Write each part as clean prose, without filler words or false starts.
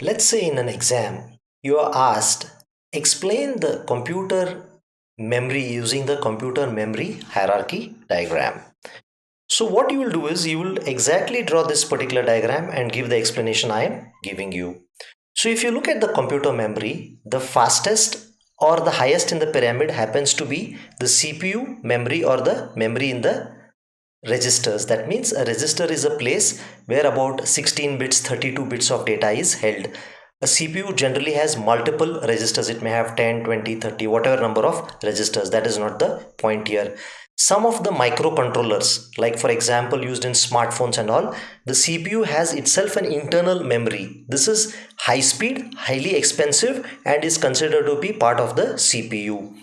Let's say in an exam, you are asked, explain the computer memory using the computer memory hierarchy diagram. So what you will do is you will exactly draw this particular diagram and give the explanation I am giving you. So if you look at the computer memory, the fastest or the highest in the pyramid happens to be the CPU memory or the memory in the registers. That means a register is a place where about 16 bits, 32 bits of data is held. A CPU generally has multiple registers. It may have 10, 20, 30, whatever number of registers. That is not the point here. Some of the microcontrollers, like for example used in smartphones and all, the CPU has itself an internal memory. This is high speed, highly expensive, and is considered to be part of the CPU.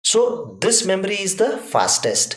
So this memory is the fastest.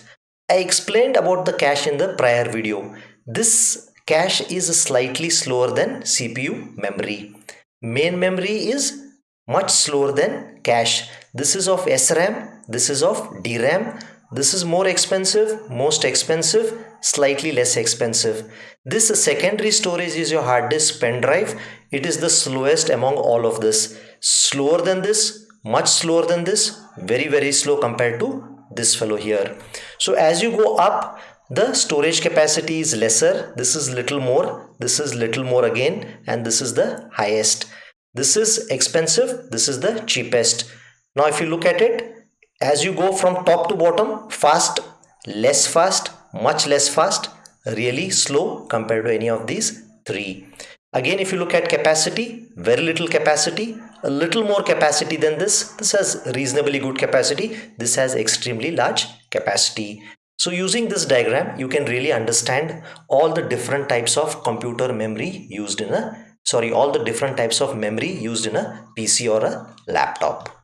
I explained about the cache in the prior video. This cache is slightly slower than CPU memory. Main memory is much slower than cache. This is of SRAM, this is of DRAM. This is more expensive, most expensive, slightly less expensive. This secondary storage is your hard disk pen drive. It is the slowest among all of this. Slower than this, much slower than this, very slow compared to this fellow here. So as you go up, the storage capacity is lesser. This is little more, this is little more again, and this is the highest. This is expensive, this is the cheapest. Now if you look at it, as you go from top to bottom, fast, much less fast, really slow compared to any of these three. Again, if you look at capacity, very little capacity, a little more capacity than this. This has reasonably good capacity. This has extremely large capacity. So using this diagram, you can really understand all the different types of computer memory used in a, all the different types of memory used in a PC or a laptop.